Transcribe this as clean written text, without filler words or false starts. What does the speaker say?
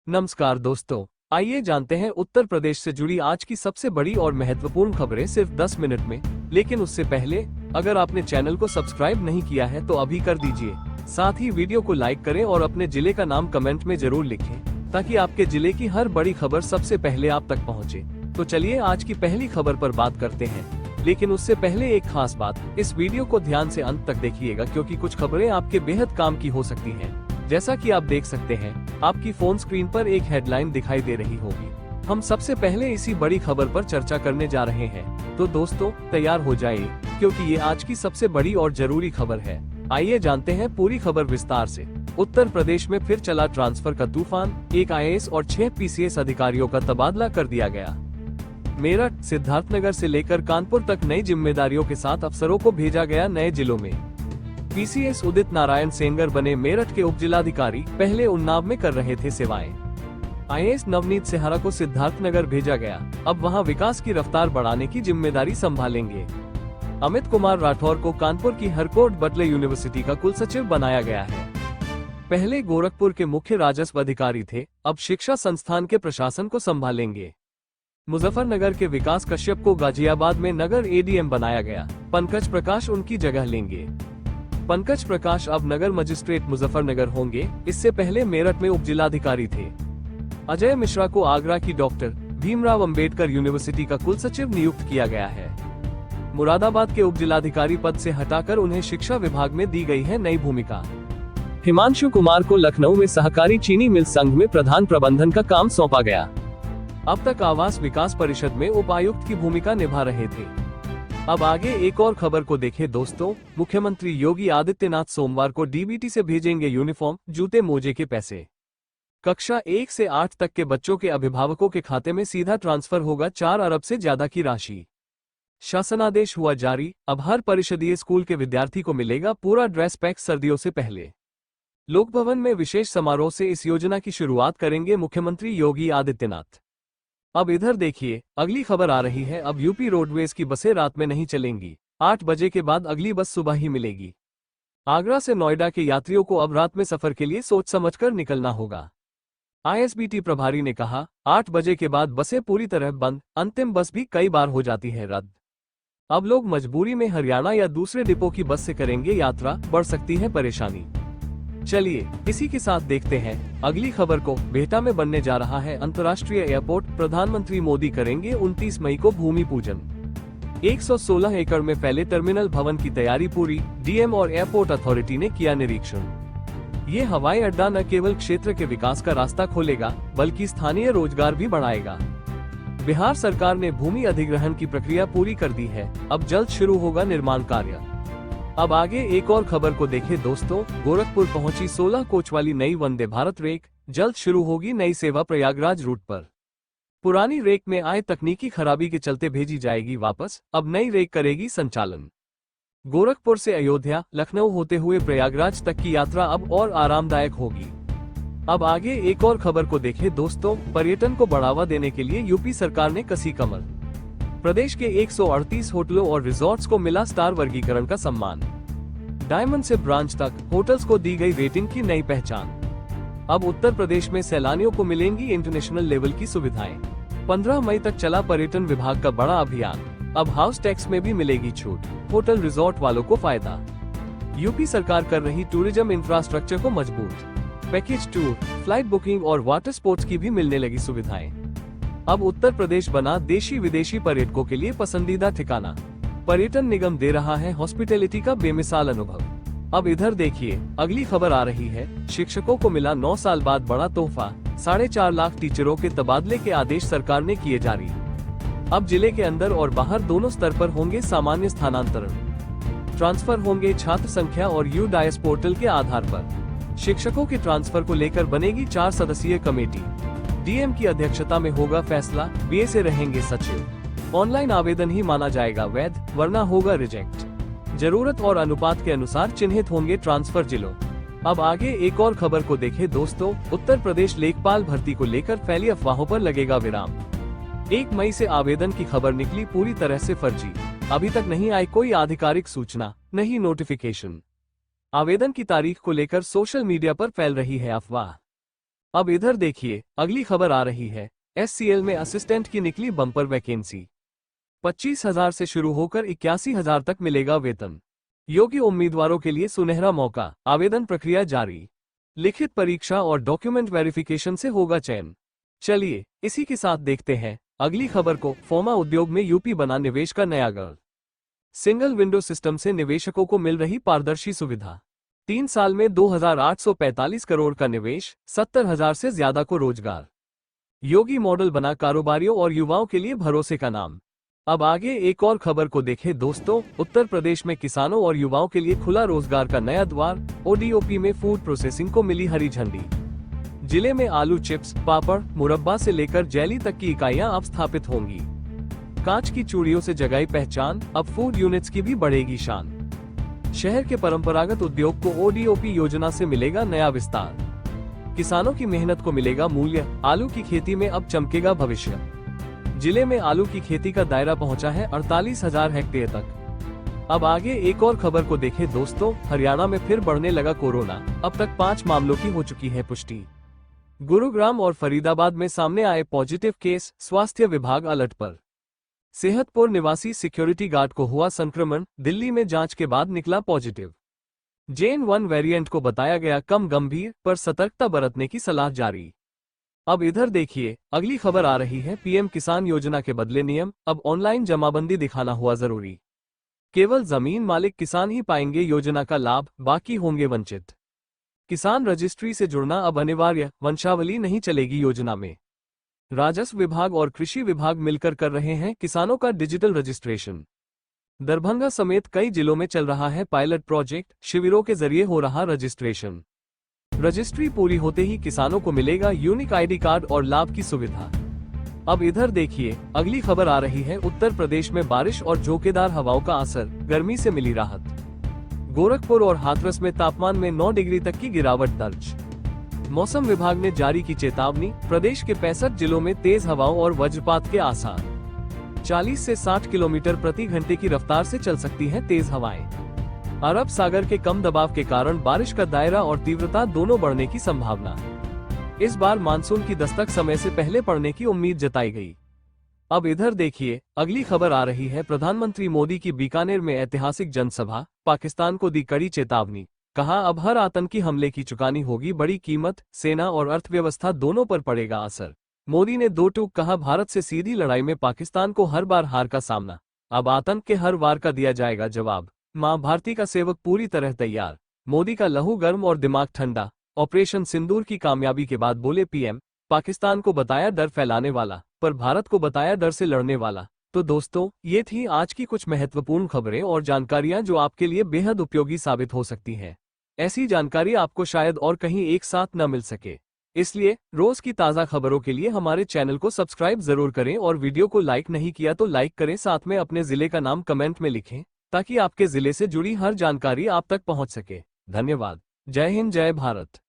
नमस्कार दोस्तों, आइए जानते हैं उत्तर प्रदेश से जुड़ी आज की सबसे बड़ी और महत्वपूर्ण खबरें सिर्फ 10 मिनट में। लेकिन उससे पहले अगर आपने चैनल को सब्सक्राइब नहीं किया है तो अभी कर दीजिए। साथ ही वीडियो को लाइक करें और अपने जिले का नाम कमेंट में जरूर लिखें ताकि आपके जिले की हर बड़ी खबर सबसे पहले आप तक पहुंचे। तो चलिए आज की पहली खबर पर बात करते हैं। लेकिन उससे पहले एक खास बात, इस वीडियो को ध्यान से अंत तक देखिएगा क्योंकि कुछ खबरें आपके बेहद काम की हो सकती हैं। जैसा कि आप देख सकते हैं, आपकी फोन स्क्रीन पर एक हेडलाइन दिखाई दे रही होगी। हम सबसे पहले इसी बड़ी खबर पर चर्चा करने जा रहे हैं। तो दोस्तों तैयार हो जाइए क्योंकि ये आज की सबसे बड़ी और जरूरी खबर है। आइए जानते हैं पूरी खबर विस्तार से। उत्तर प्रदेश में फिर चला ट्रांसफर का तूफान, एक आईएएस और 6 पीसीएस अधिकारियों का तबादला कर दिया गया। मेरठ, सिद्धार्थनगर से लेकर कानपुर तक नई जिम्मेदारियों के साथ अफसरों को भेजा गया नए जिलों में। पीसीएस उदित नारायण सेंगर बने मेरठ के उप जिलाधिकारी, पहले उन्नाव में कर रहे थे सेवाएं। आईएएस नवनीत सेहरा को सिद्धार्थनगर भेजा गया, अब वहां विकास की रफ्तार बढ़ाने की जिम्मेदारी संभालेंगे। अमित कुमार राठौर को कानपुर की हरकोट बटले यूनिवर्सिटी का कुलसचिव बनाया गया है। पहले गोरखपुर के मुख्य राजस्व अधिकारी थे, अब शिक्षा संस्थान के प्रशासन को संभालेंगे। मुजफ्फरनगर के विकास कश्यप को गाजियाबाद में नगर एडीएम बनाया गया, पंकज प्रकाश उनकी जगह लेंगे। पंकज प्रकाश अब नगर मजिस्ट्रेट मुजफ्फरनगर होंगे, इससे पहले मेरठ में उप जिलाधिकारी थे। अजय मिश्रा को आगरा की डॉक्टर भीमराव अंबेडकर यूनिवर्सिटी का कुलसचिव नियुक्त किया गया है। मुरादाबाद के उप जिलाधिकारी पद से हटाकर उन्हें शिक्षा विभाग में दी गई है नई भूमिका। हिमांशु कुमार को लखनऊ में सहकारी चीनी मिल संघ में प्रधान प्रबंधन का काम सौंपा गया। अब तक आवास विकास परिषद में उपायुक्त की भूमिका निभा रहे थे। अब आगे एक और खबर को देखें दोस्तों। मुख्यमंत्री योगी आदित्यनाथ सोमवार को डीबीटी से भेजेंगे यूनिफॉर्म, जूते मोजे के पैसे। कक्षा 1 से 8 तक के बच्चों के अभिभावकों के खाते में सीधा ट्रांसफर होगा 4 अरब से ज्यादा की राशि। शासनादेश हुआ जारी, अब हर परिषदीय स्कूल के विद्यार्थी को मिलेगा पूरा ड्रेस पैक सर्दियों से पहले। लोक भवन में विशेष समारोह से इस योजना की शुरुआत करेंगे मुख्यमंत्री योगी आदित्यनाथ। अब इधर देखिए, अगली खबर आ रही है। अब यूपी रोडवेज की बसें रात में नहीं चलेंगी, 8 बजे के बाद अगली बस सुबह ही मिलेगी। आगरा से नोएडा के यात्रियों को अब रात में सफर के लिए सोच समझकर निकलना होगा। आईएसबीटी प्रभारी ने कहा, 8 बजे के बाद बसें पूरी तरह बंद, अंतिम बस भी कई बार हो जाती है रद्द। अब लोग मजबूरी में हरियाणा या दूसरे डिपो की बस से करेंगे यात्रा, बढ़ सकती है परेशानी। चलिए इसी के साथ देखते हैं अगली खबर को। बिहटा में बनने जा रहा है अंतर्राष्ट्रीय एयरपोर्ट, प्रधानमंत्री मोदी करेंगे 29 मई को भूमि पूजन। 116 एकड़ में फैले टर्मिनल भवन की तैयारी पूरी, डीएम और एयरपोर्ट अथॉरिटी ने किया निरीक्षण। ये हवाई अड्डा न केवल क्षेत्र के विकास का रास्ता खोलेगा बल्कि स्थानीय रोजगार भी बढ़ाएगा। बिहार सरकार ने भूमि अधिग्रहण की प्रक्रिया पूरी कर दी है, अब जल्द शुरू होगा निर्माण कार्य। अब आगे एक और खबर को देखें दोस्तों। गोरखपुर पहुंची 16 कोच वाली नई वंदे भारत रेक, जल्द शुरू होगी नई सेवा प्रयागराज रूट पर। पुरानी रेक में आए तकनीकी खराबी के चलते भेजी जाएगी वापस, अब नई रेक करेगी संचालन। गोरखपुर से अयोध्या, लखनऊ होते हुए प्रयागराज तक की यात्रा अब और आरामदायक होगी। अब आगे एक और खबर को देखें दोस्तों। पर्यटन को बढ़ावा देने के लिए यूपी सरकार ने कसी कमर। प्रदेश के 138 होटलों और रिजॉर्ट्स को मिला स्टार वर्गीकरण का सम्मान। डायमंड से ब्रांच तक होटल्स को दी गई रेटिंग की नई पहचान। अब उत्तर प्रदेश में सैलानियों को मिलेंगी इंटरनेशनल लेवल की सुविधाएं। 15 मई तक चला पर्यटन विभाग का बड़ा अभियान, अब हाउस टैक्स में भी मिलेगी छूट, होटल रिजॉर्ट वालों को फायदा। यूपी सरकार कर रही टूरिज्म इंफ्रास्ट्रक्चर को मजबूत। पैकेज टूर, फ्लाइट बुकिंग और वाटर स्पोर्ट्स की भी मिलने लगी सुविधाएं। अब उत्तर प्रदेश बना देशी विदेशी पर्यटकों के लिए पसंदीदा ठिकाना। पर्यटन निगम दे रहा है हॉस्पिटैलिटी का बेमिसाल अनुभव। अब इधर देखिए, अगली खबर आ रही है। शिक्षकों को मिला 9 साल बाद बड़ा तोहफा, 4.5 लाख टीचरों के तबादले के आदेश सरकार ने किए जारी। अब जिले के अंदर और बाहर दोनों स्तर पर होंगे सामान्य स्थानांतरण। ट्रांसफर होंगे छात्र संख्या और यूडाइस पोर्टल के आधार पर। शिक्षकों के ट्रांसफर को लेकर बनेगी 4 सदस्यीय कमेटी। डीएम की अध्यक्षता में होगा फैसला, बीए से रहेंगे सचिव। ऑनलाइन आवेदन ही माना जाएगा वैध, वरना होगा रिजेक्ट। जरूरत और अनुपात के अनुसार चिन्हित होंगे ट्रांसफर जिलों। अब आगे एक और खबर को देखें दोस्तों। उत्तर प्रदेश लेखपाल भर्ती को लेकर फैली अफवाहों पर लगेगा विराम। 1 मई से आवेदन की खबर निकली पूरी तरह से फर्जी। अभी तक नहीं आई कोई आधिकारिक सूचना, नहीं नोटिफिकेशन। आवेदन की तारीख को लेकर सोशल मीडिया पर फैल रही है अफवाह। अब इधर देखिए, अगली खबर आ रही है। SCL में असिस्टेंट की निकली बम्पर वैकेंसी। 25,000 से शुरू होकर 81,000 तक मिलेगा वेतन। योग्य उम्मीदवारों के लिए सुनहरा मौका, आवेदन प्रक्रिया जारी। लिखित परीक्षा और डॉक्यूमेंट वेरिफिकेशन से होगा चयन। चलिए इसी के साथ देखते हैं अगली खबर को। फोमा उद्योग में यूपी बना निवेश का नया गढ़। सिंगल विंडो सिस्टम से निवेशकों को मिल रही पारदर्शी सुविधा। 3 साल में 2,845 करोड़ का निवेश, 70,000 से ज्यादा को रोजगार। योगी मॉडल बना कारोबारियों और युवाओं के लिए भरोसे का नाम। अब आगे एक और खबर को देखें दोस्तों। उत्तर प्रदेश में किसानों और युवाओं के लिए खुला रोजगार का नया द्वार। ODOP में फूड प्रोसेसिंग को मिली हरी झंडी। जिले में आलू चिप्स, पापड़, मुरब्बा से लेकर जेली तक की इकाइयां अब स्थापित होंगी। कांच की चूड़ियों से जगाई पहचान, अब फूड यूनिट्स की भी बढ़ेगी शान। शहर के परंपरागत उद्योग को ODOP योजना से मिलेगा नया विस्तार। किसानों की मेहनत को मिलेगा मूल्य। आलू की खेती में अब चमकेगा भविष्य। जिले में आलू की खेती का दायरा पहुंचा है 48,000 हेक्टेयर तक। अब आगे एक और खबर को देखें दोस्तों। हरियाणा में फिर बढ़ने लगा कोरोना। अब तक 5 मामलों की हो चुकी है पुष्टि। गुरुग्राम और फरीदाबाद में सामने आए पॉजिटिव केस, स्वास्थ्य विभाग अलर्ट पर। सेहतपुर निवासी सिक्योरिटी गार्ड को हुआ संक्रमण, दिल्ली में जांच के बाद निकला पॉजिटिव। JN.1 वेरिएंट को बताया गया कम गंभीर, पर सतर्कता बरतने की सलाह जारी। अब इधर देखिए, अगली खबर आ रही है। PM किसान योजना के बदले नियम, अब ऑनलाइन जमाबंदी दिखाना हुआ जरूरी। केवल जमीन मालिक किसान ही पाएंगे योजना का लाभ, बाकी होंगे वंचित। किसान रजिस्ट्री से जुड़ना अब अनिवार्य, वंशावली नहीं चलेगी योजना में। राजस्व विभाग और कृषि विभाग मिलकर कर रहे हैं किसानों का डिजिटल रजिस्ट्रेशन। दरभंगा समेत कई जिलों में चल रहा है पायलट प्रोजेक्ट, शिविरों के जरिए हो रहा रजिस्ट्रेशन। रजिस्ट्री पूरी होते ही किसानों को मिलेगा यूनिक ID कार्ड और लाभ की सुविधा। अब इधर देखिए, अगली खबर आ रही है। उत्तर प्रदेश में बारिश और झोंकेदार हवाओं का असर, गर्मी से मिली राहत। गोरखपुर और हाथरस में तापमान में 9 डिग्री तक की गिरावट दर्ज। मौसम विभाग ने जारी की चेतावनी, प्रदेश के 65 जिलों में तेज हवाओं और वज्रपात के आसार। 40 से 60 किलोमीटर प्रति घंटे की रफ्तार से चल सकती हैं तेज हवाएं। अरब सागर के कम दबाव के कारण बारिश का दायरा और तीव्रता दोनों बढ़ने की संभावना। इस बार मानसून की दस्तक समय से पहले पड़ने की उम्मीद जताई गई। अब इधर देखिए, अगली खबर आ रही है। प्रधानमंत्री मोदी की बीकानेर में ऐतिहासिक जनसभा, पाकिस्तान को दी कड़ी चेतावनी। कहा अब हर आतंकी हमले की चुकानी होगी बड़ी कीमत, सेना और अर्थव्यवस्था दोनों पर पड़ेगा असर। मोदी ने 2 टूक कहा, भारत से सीधी लड़ाई में पाकिस्तान को हर बार हार का सामना, अब आतंक के हर वार का दिया जाएगा जवाब। मां भारती का सेवक पूरी तरह तैयार, मोदी का लहू गर्म और दिमाग ठंडा। ऑपरेशन सिंदूर की कामयाबी के बाद बोले PM, पाकिस्तान को बताया डर फैलाने वाला, पर भारत को बताया डर से लड़ने वाला। तो दोस्तों, ये थी आज की कुछ महत्वपूर्ण खबरें और जानकारियां जो आपके लिए बेहद उपयोगी साबित हो सकती हैं। ऐसी जानकारी आपको शायद और कहीं एक साथ न मिल सके, इसलिए रोज की ताज़ा खबरों के लिए हमारे चैनल को सब्सक्राइब जरूर करें और वीडियो को लाइक नहीं किया तो लाइक करें। साथ में अपने जिले का नाम कमेंट में लिखें ताकि आपके जिले से जुड़ी हर जानकारी आप तक पहुंच सके। धन्यवाद। जय हिंद, जय भारत।